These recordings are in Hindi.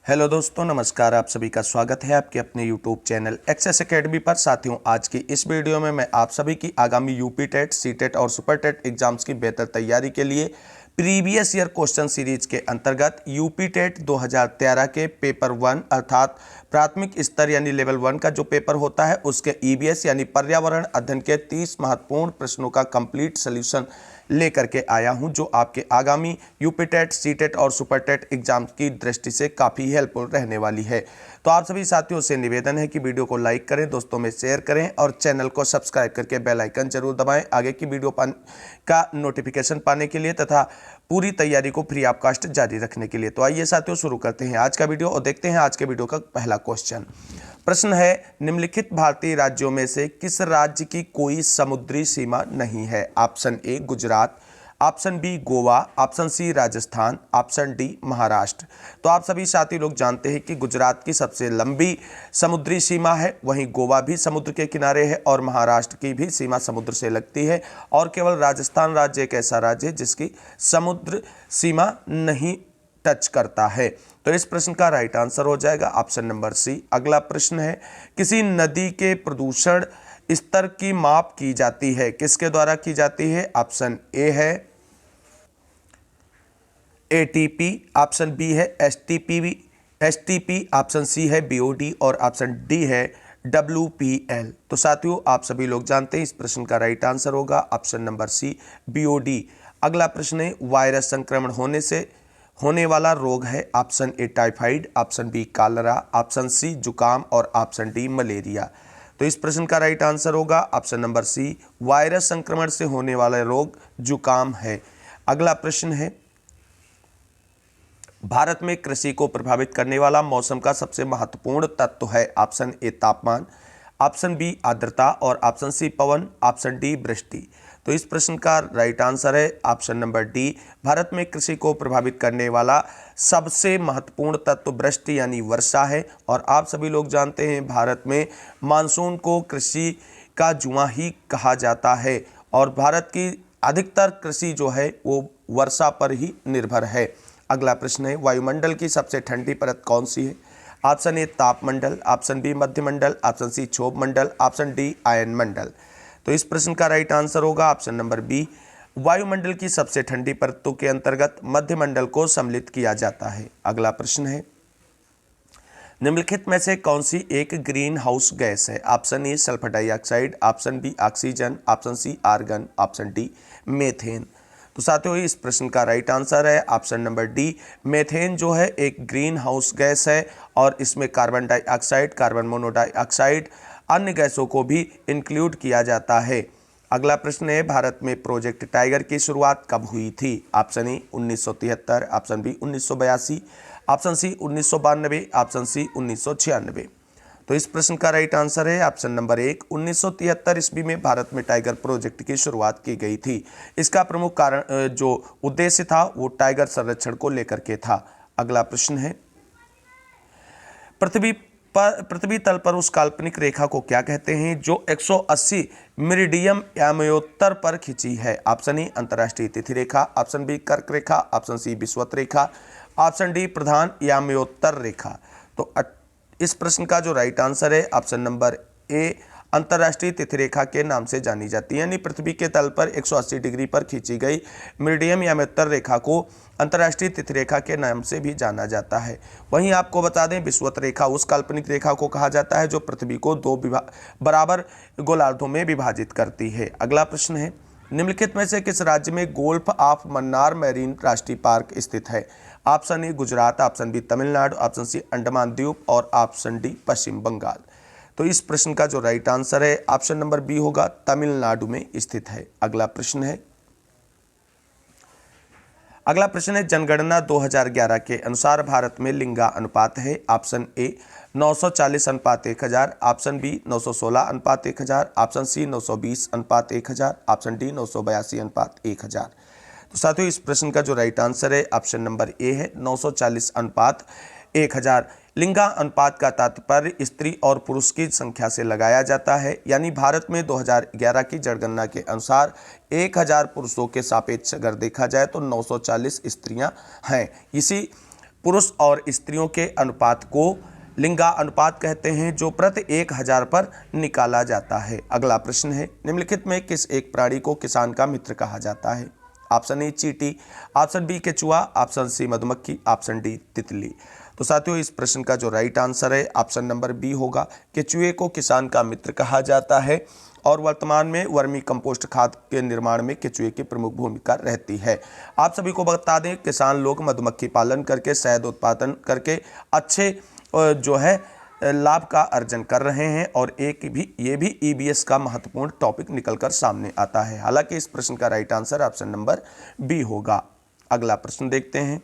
हेलो दोस्तों, नमस्कार। आप सभी का स्वागत है आपके अपने यूट्यूब चैनल एक्सेस एकेडमी पर। साथियों, आज की इस वीडियो में मैं आप सभी की आगामी यूपी टेट, सी टेट और सुपर टेट एग्जाम्स की बेहतर तैयारी के लिए प्रीवियस ईयर क्वेश्चन सीरीज के अंतर्गत यूपी टेट 2013 के पेपर 1 अर्थात प्राथमिक स्तर यानी लेवल 1 का जो पेपर होता है उसके ईवीएस यानी पर्यावरण अध्ययन के 30 महत्वपूर्ण प्रश्नों का कंप्लीट सोल्यूशन लेकर के आया हूं, जो आपके आगामी यूपी टेट, सी टेट और सुपर टेट एग्जाम की दृष्टि से काफ़ी हेल्पफुल रहने वाली है। तो आप सभी साथियों से निवेदन है कि वीडियो को लाइक करें, दोस्तों में शेयर करें और चैनल को सब्सक्राइब करके बेल आइकन जरूर दबाएं आगे की वीडियो का नोटिफिकेशन पाने के लिए तथा पूरी तैयारी को फ्री ऑफ कॉस्ट जारी रखने के लिए। तो आइए साथियों, शुरू करते हैं आज का वीडियो और देखते हैं आज के वीडियो का पहला क्वेश्चन। प्रश्न है, निम्नलिखित भारतीय राज्यों में से किस राज्य की कोई समुद्री सीमा नहीं है? Option A Gujarat, option B Goa, option C Rajasthan, option D Maharashtra. तो आप सभी साथी लोग जानते हैं कि गुजरात की सबसे लंबी समुद्री सीमा है, वहीं गोवा भी समुद्र के किनारे है और महाराष्ट्र की भी सीमा समुद्र से लगती है और केवल राजस्थान राज्य एक ऐसा राज्य है जिसकी समुद्र सीमा नहीं टच करता है। तो इस प्रश्न का राइट आंसर हो जाएगा ऑप्शन नंबर सी। अगला प्रश्न है, किसी नदी के प्रदूषण स्तर की माप की जाती है, किसके द्वारा की जाती है? ऑप्शन ए है एटीपी, ऑप्शन बी है एसटीपी, ऑप्शन सी है बीओडी और ऑप्शन डी है डब्ल्यूपीएल। तो साथियों, आप सभी लोग जानते हैं इस प्रश्न का राइट आंसर होगा ऑप्शन नंबर सी बीओडी। अगला प्रश्न है, वायरस संक्रमण होने से होने वाला रोग है। Option A typhoid, option B cholera, option C जुकाम और ऑप्शन डी मलेरिया। तो इस प्रश्न का राइट आंसर होगा ऑप्शन नंबर सी, वायरस संक्रमण से होने वाला रोग जुकाम है। अगला प्रश्न है, भारत में कृषि को प्रभावित करने वाला मौसम का सबसे महत्वपूर्ण तत्व है। ऑप्शन ए तापमान, ऑप्शन बी आर्द्रता और ऑप्शन सी पवन, ऑप्शन डी वृष्टि। तो इस प्रश्न का राइट आंसर है ऑप्शन नंबर डी, भारत में कृषि को प्रभावित करने वाला सबसे महत्वपूर्ण तत्व वृष्टि यानी वर्षा है। और आप सभी लोग जानते हैं भारत में मानसून को कृषि का जुआ ही कहा जाता है और भारत की अधिकतर कृषि जो है वो वर्षा पर ही निर्भर है। अगला प्रश्न है, वायुमंडल की सबसे ठंडी परत कौन सी है? ऑप्शन ए तापमंडल, ऑप्शन बी मध्यमंडल, ऑप्शन सी क्षोभ मंडल, ऑप्शन डी आयन मंडल। तो इस प्रश्न का राइट आंसर होगा ऑप्शन नंबर बी, वायुमंडल की सबसे ठंडी परतों के अंतर्गत मध्यमंडल को सम्मिलित किया जाता है। अगला प्रश्न है, निम्नलिखित में से कौन सी एक ग्रीन हाउस गैस है? Option A sulphur dioxide, option B oxygen, option C argon, option D methane. तो साथियों, इस प्रश्न का राइट आंसर है ऑप्शन नंबर डी, मीथेन जो है एक ग्रीन हाउस गैस है और इसमें कार्बन डाइऑक्साइड, कार्बन मोनोऑक्साइड, अन्य गैसों को भी इंक्लूड किया जाता है। अगला प्रश्न है, भारत में प्रोजेक्ट टाइगर की शुरुआत कब हुई थी? Option A 1973, option B 1982, option C 1992, option C 1996। तो इस प्रश्न का राइट आंसर है ऑप्शन नंबर एक, 1973 ईस्वी में भारत में टाइगर प्रोजेक्ट की शुरुआत की गई थी। इसका प्रमुख कारण जो उद्देश्य था वो टाइगर संरक्षण को लेकर के था। अगला प्रश्न है, पृथ्वी तल पर उस काल्पनिक रेखा को क्या कहते हैं जो 180 मेरिडियम यामयोत्तर पर खिंची है? ऑप्शन ए अंतर्राष्ट्रीय तिथि रेखा, ऑप्शन बी कर्क रेखा, ऑप्शन सी विषुवत रेखा, ऑप्शन डी प्रधान यामयोत्तर रेखा। तो इस प्रश्न का जो राइट आंसर है ऑप्शन नंबर ए, अंतर्राष्ट्रीय तिथि रेखा के नाम से जानी जाती है, यानी पृथ्वी के तल पर 180 डिग्री पर खींची गई मेरिडियम यामयोत्तर रेखा को अंतर्राष्ट्रीय तिथि रेखा के नाम से भी जाना जाता है। वहीं आपको बता दें, विषुवत रेखा उस काल्पनिक रेखा को कहा जाता है जो पृथ्वी को दो बराबर गोलार्धों में विभाजित करती है। अगला प्रश्न है, निम्नलिखित में से किस राज्य में गोल्फ ऑफ मन्नार मैरीन राष्ट्रीय पार्क स्थित है? Option A Gujarat, option B Tamil Nadu, option C Andaman द्वीप और ऑप्शन डी पश्चिम बंगाल। तो इस प्रश्न का जो राइट आंसर है ऑप्शन नंबर बी होगा, तमिलनाडु में स्थित है। अगला प्रश्न है, जनगणना 2011 के अनुसार भारत में लिंगा अनुपात है। ऑप्शन ए 940 अनुपात 1000, ऑप्शन बी 916 अनुपात 1000, ऑप्शन सी 920 अनुपात 1000, ऑप्शन डी 982 अनुपात 1000। तो साथियों, इस प्रश्न का जो राइट आंसर है ऑप्शन नंबर ए है, 940 अनुपात 1000। लिंगा अनुपात का तात्पर्य स्त्री और पुरुष की संख्या से लगाया जाता है, यानी भारत में 2011 की जनगणना के अनुसार 1000 पुरुषों के सापेक्ष अगर देखा जाए तो 940 स्त्रियां हैं। इसी पुरुष और स्त्रियों के अनुपात को लिंगा अनुपात कहते हैं, जो प्रति 1000 पर निकाला जाता है। अगला प्रश्न है, निम्नलिखित में किस एक प्राणी को किसान का मित्र कहा जाता है? ऑप्शन ए चींटी, ऑप्शन बी केचुआ, ऑप्शन सी मधुमक्खी, ऑप्शन डी तितली। तो साथियों, इस प्रश्न का जो राइट आंसर है ऑप्शन नंबर बी होगा। केचुए को किसान का मित्र कहा जाता है और वर्तमान में वर्मी कंपोस्ट खाद के निर्माण में केचुए की प्रमुख भूमिका रहती है। आप सभी को बता दें, किसान लोग मधुमक्खी पालन करके शहद उत्पादन करके अच्छे जो है लाभ का अर्जन कर रहे हैं और ये भी ईबीएस का महत्वपूर्ण टॉपिक निकलकर सामने आता है। हालांकि इस प्रश्न का right answer option number B होगा। अगला प्रश्न देखते हैं,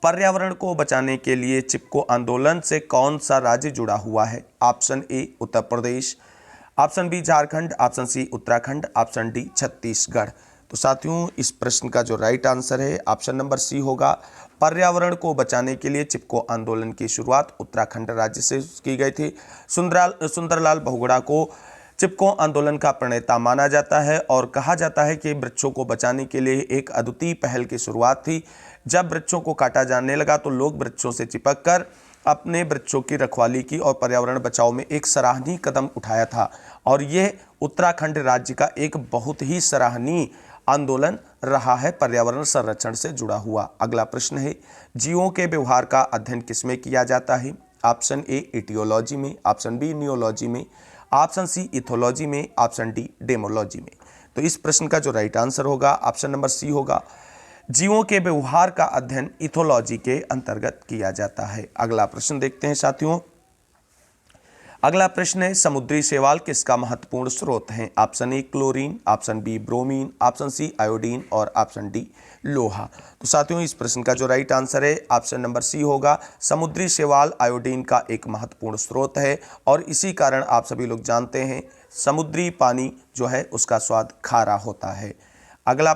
पर्यावरण को बचाने के लिए चिपको आंदोलन से कौन सा राज्य जुड़ा हुआ है? Option A Uttar Pradesh, option B Jharkhand, option C Uttarakhand, option D Chhattisgarh. तो साथियों, इस प्रश्न का जो राइट आंसर है ऑप्शन नंबर सी होगा। पर्यावरण को बचाने के लिए चिपको आंदोलन की शुरुआत उत्तराखंड राज्य से की गई थी। सुंदरलाल बहुगुणा को चिपको आंदोलन का प्रणेता माना जाता है और कहा जाता है कि वृक्षों को बचाने के लिए एक अद्वितीय पहल की शुरुआत थी। जब वृक्षों को काटा जाने लगा तो लोग वृक्षों से चिपक कर अपने वृक्षों की रखवाली की और पर्यावरण बचाओ में एक सराहनीय कदम उठाया था और यह उत्तराखंड राज्य का एक बहुत ही सराहनीय आंदोलन रहा है पर्यावरण संरक्षण से जुड़ा हुआ। अगला प्रश्न है, जीवों के व्यवहार का अध्ययन किसमें किया जाता है? ऑप्शन ए इटियोलॉजी में, ऑप्शन बी नियोलॉजी में, ऑप्शन सी इथोलॉजी में, ऑप्शन डी डेमोलॉजी में। तो इस प्रश्न का जो राइट आंसर होगा ऑप्शन नंबर सी होगा। जीवों के व्यवहार का अध्ययन इथोलॉजी के अंतर्गत किया जाता है। अगला प्रश्न देखते हैं साथियों, अगला प्रश्न है, समुद्री शैवाल किसका महत्वपूर्ण स्रोत है? Option A chlorine, option B bromine, option C iodine और ऑप्शन डी लोहा। तो साथियों, इस प्रश्न का जो राइट आंसर है ऑप्शन नंबर सी होगा। समुद्री शैवाल आयोडीन का एक महत्वपूर्ण स्रोत है और इसी कारण आप सभी लोग जानते हैं समुद्री पानी जो है उसका स्वाद खारा होता है। अगला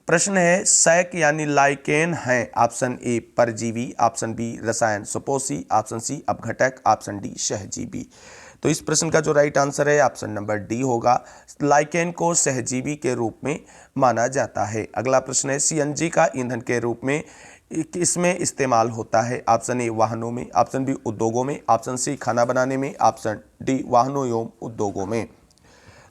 प्रश्न है सैक यानी लाइकेन है? ऑप्शन ए परजीवी, ऑप्शन बी रसायन सुपोषी, ऑप्शन सी अपघटक, ऑप्शन डी सहजीवी। तो इस प्रश्न का जो राइट आंसर है ऑप्शन नंबर डी होगा। लाइकेन को सहजीवी के रूप में माना जाता है। अगला प्रश्न है, सीएनजी का ईंधन के रूप में इसमें इस्तेमाल होता है? ऑप्शन ए वाहनों में, ऑप्शन बी उद्योगों में, ऑप्शन सी खाना बनाने में, ऑप्शन डी वाहनों एवं उद्योगों में।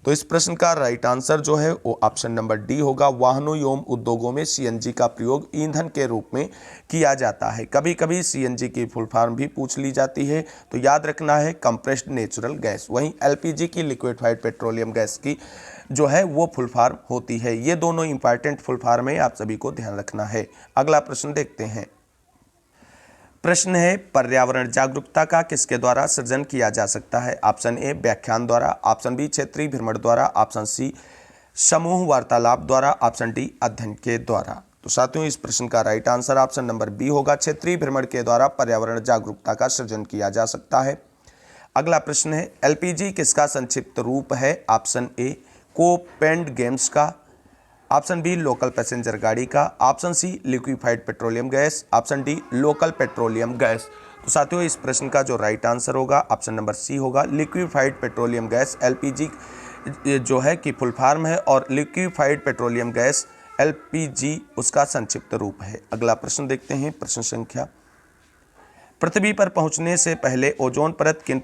तो इस प्रश्न का राइट आंसर जो है वो ऑप्शन नंबर डी होगा। वाहनों एवं उद्योगों में सीएनजी का प्रयोग ईंधन के रूप में किया जाता है। कभी कभी सीएनजी की फुल फॉर्म भी पूछ ली जाती है, तो याद रखना है कंप्रेस्ड नेचुरल गैस। वहीं एलपीजी की लिक्विफाइड पेट्रोलियम गैस की जो है वो फुल फॉर्म होती है। ये दोनों इंपॉर्टेंट फुल फॉर्म है, आप सभी को ध्यान रखना है। अगला प्रश्न देखते हैं, प्रश्न है पर्यावरण जागरूकता का किसके द्वारा सृजन किया जा सकता है? ऑप्शन ए व्याख्यान द्वारा, ऑप्शन बी क्षेत्रीय भ्रमण द्वारा, ऑप्शन सी समूह वार्तालाप द्वारा, ऑप्शन डी अध्ययन के द्वारा। तो साथियों, इस प्रश्न का right answer option number B होगा। क्षेत्रीय भ्रमण के द्वारा पर्यावरण जागरूकता का सृजन किया जा सकता है। अगला प्रश्न है, एलपीजी किसका संक्षिप्त रूप है? ऑप्शन ए कोपेंड गेम्स का, ऑप्शन बी लोकल पैसेंजर गाड़ी का, option C liquefied petroleum gas, option D local petroleum gas. तो साथियों, इस प्रश्न का जो राइट आंसर होगा ऑप्शन नंबर सी होगा। लिक्विफाइड पेट्रोलियम गैस एलपीजी जो है कि फुल फॉर्म है और लिक्विफाइड पेट्रोलियम गैस एलपीजी उसका संक्षिप्त रूप है। अगला प्रश्न देखते हैं, प्रश्न संख्या, पृथ्वी पर पहुंचने से पहले ओजोन परत किन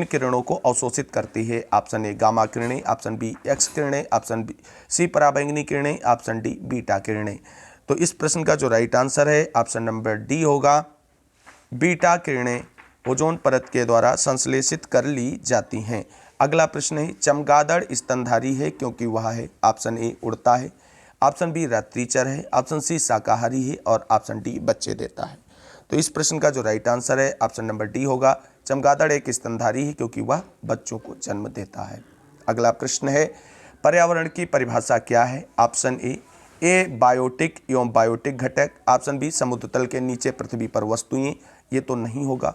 किरणों को अवशोषित करती है? ऑप्शन ए गामा किरणें, ऑप्शन बी एक्स किरणें, ऑप्शन बी सी पराबैंगनी किरणें, ऑप्शन डी बीटा किरणें। तो इस प्रश्न का जो राइट आंसर है ऑप्शन नंबर डी होगा। बीटा किरणें ओजोन परत के द्वारा संश्लेषित कर ली जाती हैं। अगला प्रश्न है, चमगादड़ स्तनधारी है क्योंकि वह है? ऑप्शन ए उड़ता है, ऑप्शन बी रात्रिचर है, ऑप्शन सी शाकाहारी है और ऑप्शन डी बच्चे देता है। तो इस प्रश्न का जो राइट आंसर है ऑप्शन नंबर डी होगा। चमगादड़ एक स्तनधारी है क्योंकि वह बच्चों को जन्म देता है। अगला प्रश्न है, पर्यावरण की परिभाषा क्या है? ऑप्शन ए बायोटिक एवं बायोटिक घटक, ऑप्शन बी समुद्र तल के नीचे पृथ्वी पर वस्तुएं, ये तो नहीं होगा।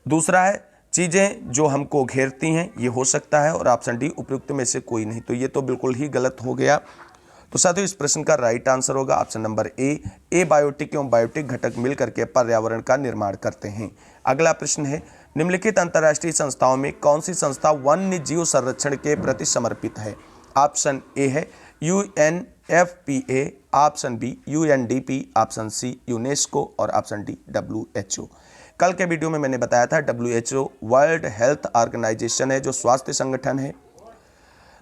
दूसरा है चीज़ें जो हमको घेरती हैं, ये हो सकता है, और ऑप्शन डी उपयुक्त में से कोई नहीं, तो ये तो बिल्कुल ही गलत हो गया। तो साथियों, इस प्रश्न का राइट आंसर होगा ऑप्शन नंबर ए बायोटिक एवं बायोटिक घटक मिलकर के पर्यावरण का निर्माण करते हैं। अगला प्रश्न है, निम्नलिखित अंतर्राष्ट्रीय संस्थाओं में कौन सी संस्था वन्य जीव संरक्षण के प्रति समर्पित है? ऑप्शन ए है UNFPA, option B UNDP, option C UNESCO और ऑप्शन डी WHO। कल के वीडियो में मैंने बताया था WHO वर्ल्ड हेल्थ ऑर्गेनाइजेशन है, जो स्वास्थ्य संगठन है।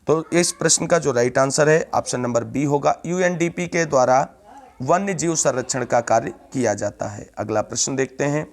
तो इस प्रश्न का जो राइट आंसर है ऑप्शन नंबर बी होगा। UNDP के द्वारा वन्य जीव संरक्षण का कार्य किया जाता है। अगला प्रश्न देखते हैं।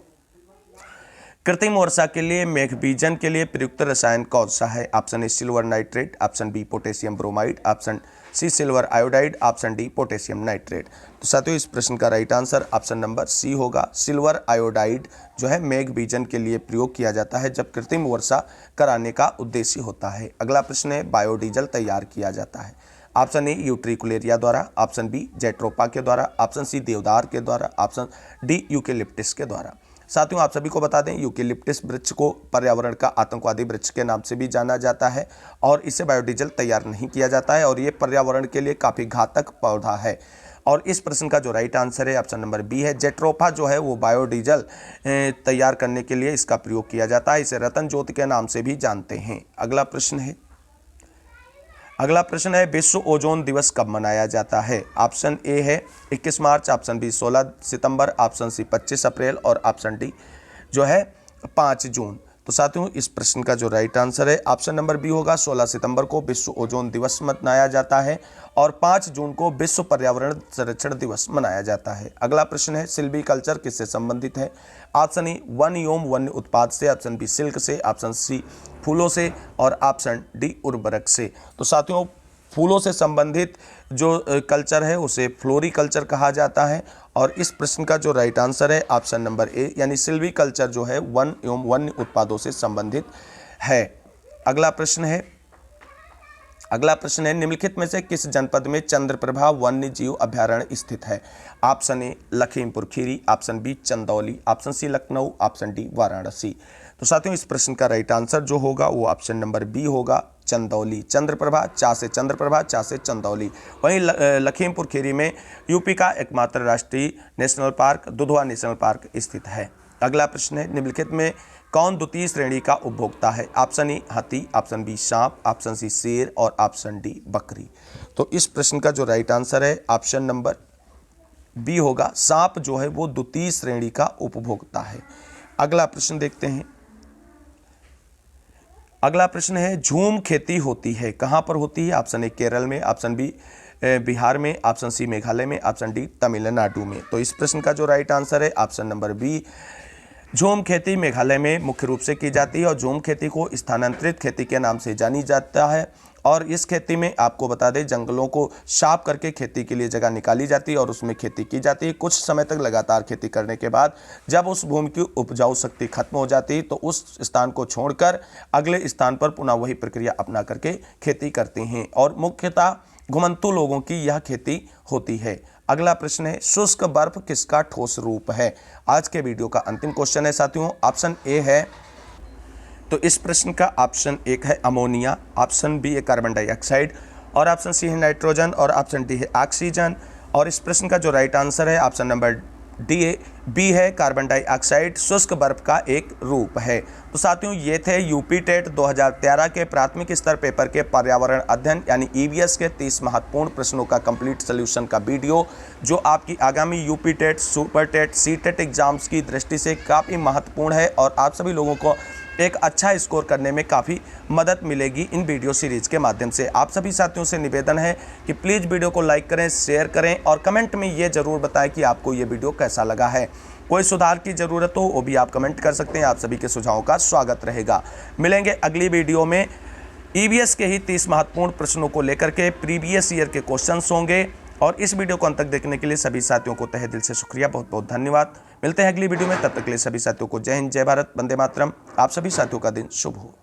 कृत्रिम वर्षा के लिए मेघ बीजन के लिए प्रयुक्त रसायन कौन सा है? Option A silver nitrate, option B potassium bromide, option C silver iodide, option D potassium nitrate. तो साथियों इस प्रश्न का right answer option number C होगा। सिल्वर आयोडाइड जो है मेघ बीजन के लिए प्रयोग किया जाता है जब कृत्रिम वर्षा कराने का उद्देश्य होता है। अगला प्रश्न है, बायोडीजल तैयार किया जाता है। ऑप्शन ए यूट्रिकुलेरिया द्वारा, ऑप्शन बी जेट्रोपा के द्वारा, ऑप्शन सी देवदार के द्वारा, ऑप्शन डी यूकेलिप्टिस के द्वारा। साथियों आप सभी को बता दें, यूकेलिप्टिस वृक्ष को पर्यावरण का आतंकवादी वृक्ष के नाम से भी जाना जाता है और इससे बायोडीजल तैयार नहीं किया जाता है और ये पर्यावरण के लिए काफ़ी घातक पौधा है। और इस प्रश्न का जो राइट आंसर है ऑप्शन नंबर बी है। जेट्रोफा जो है वो बायोडीजल तैयार करने के लिए इसका प्रयोग किया जाता है। इसे रतन ज्योति के नाम से भी जानते हैं। अगला प्रश्न है, विश्व ओजोन दिवस कब मनाया जाता है? ऑप्शन ए है 21 मार्च, ऑप्शन बी 16 सितंबर, ऑप्शन सी 25 अप्रैल और ऑप्शन डी जो है 5 जून। तो साथियों इस प्रश्न का जो राइट आंसर है ऑप्शन नंबर बी होगा। 16 सितंबर को विश्व ओजोन दिवस मनाया जाता है और 5 जून को विश्व पर्यावरण संरक्षण दिवस मनाया जाता है। अगला प्रश्न है, सिल्वीकल्चर किससे संबंधित है? ऑप्शन ए वन एवं वन्य उत्पाद से, ऑप्शन बी सिल्क से, ऑप्शन सी फूलों से और ऑप्शन डी उर्वरक से। तो साथियों फूलों से संबंधित जो कल्चर है उसे फ्लोरीकल्चर कहा जाता है और इस प्रश्न का जो राइट आंसर है ऑप्शन नंबर ए यानी सिल्वीकल्चर जो है वन एवं वन्य उत्पादों से संबंधित है। अगला प्रश्न है, निम्नलिखित में से किस जनपद में चंद्रप्रभा वन्य जीव अभयारण्य स्थित है? Option A Lakhimpur Kheri, option B Chandauli, option C Lucknow, option D Varanasi. तो साथियों इस प्रश्न का राइट आंसर जो होगा वो ऑप्शन नंबर बी होगा, चंदौली। चंद्रप्रभा चा से चंद्रप्रभा, चा से चंदौली। वहीं लखीमपुर खीरी में यूपी का एकमात्र राष्ट्रीय national park Dudhwa national park स्थित है। अगला प्रश्न है, निम्नलिखित में कौन द्वितीय श्रेणी का उपभोक्ता है? ऑप्शन ए हाथी, ऑप्शन बी सांप, ऑप्शन सी शेर और ऑप्शन डी बकरी। तो इस प्रश्न का जो राइट आंसर है ऑप्शन नंबर बी होगा। सांप जो है वो द्वितीय श्रेणी का उपभोक्ता है। अगला प्रश्न देखते हैं। अगला प्रश्न है, झूम खेती होती है कहाँ पर होती है? ऑप्शन ए केरल में, ऑप्शन बी बिहार में, ऑप्शन सी मेघालय में, ऑप्शन डी तमिलनाडु में। तो इस प्रश्न का जो राइट आंसर है ऑप्शन नंबर बी। झूम खेती मेघालय में मुख्य रूप से की जाती है और झूम खेती को स्थानांतरित खेती के नाम से जानी जाता है और इस खेती में आपको बता दें जंगलों को साफ करके खेती के लिए जगह निकाली जाती है और उसमें खेती की जाती है। कुछ समय तक लगातार खेती करने के बाद जब उस भूमि की उपजाऊ शक्ति खत्म हो जाती है तो उस स्थान को छोड़कर अगले स्थान पर पुनः वही प्रक्रिया अपना करके खेती करती हैं और मुख्यतः घुमंतू लोगों की यह खेती होती है। अगला प्रश्न है, शुष्क बर्फ किसका ठोस रूप है? आज के वीडियो का अंतिम क्वेश्चन है साथियों। ऑप्शन ए है, तो इस प्रश्न का ऑप्शन एक है अमोनिया, ऑप्शन बी है कार्बन डाइऑक्साइड और ऑप्शन सी है नाइट्रोजन और ऑप्शन डी है ऑक्सीजन। और इस प्रश्न का जो राइट आंसर है ऑप्शन नंबर बी है, कार्बन डाइऑक्साइड शुष्क बर्फ का एक रूप है। तो साथियों ये थे यूपी टेट 2013 के प्राथमिक स्तर पेपर के पर्यावरण अध्ययन यानी EVS के 30 महत्वपूर्ण प्रश्नों का कंप्लीट सोल्यूशन का वीडियो, जो आपकी आगामी UP TET, super TET, CTET exams की दृष्टि से काफ़ी महत्वपूर्ण है और आप सभी लोगों को एक अच्छा स्कोर करने में काफ़ी मदद मिलेगी इन वीडियो सीरीज के माध्यम से। आप सभी साथियों से निवेदन है कि प्लीज़ वीडियो को लाइक करें, शेयर करें और कमेंट में ये ज़रूर बताएं कि आपको ये वीडियो कैसा लगा है। कोई सुधार की ज़रूरत हो वो भी आप कमेंट कर सकते हैं। आप सभी के सुझावों का स्वागत रहेगा। मिलेंगे अगली वीडियो में। EVS के ही 30 महत्वपूर्ण प्रश्नों को लेकर के प्रीवियस ईयर के क्वेश्चंस होंगे और इस वीडियो को अंत तक देखने के लिए सभी साथियों को तहे दिल से शुक्रिया, बहुत बहुत धन्यवाद। मिलते हैं अगली वीडियो में, तब तक के लिए सभी साथियों को जय हिंद, जय भारत, वंदे मातरम। आप सभी साथियों का दिन शुभ हो।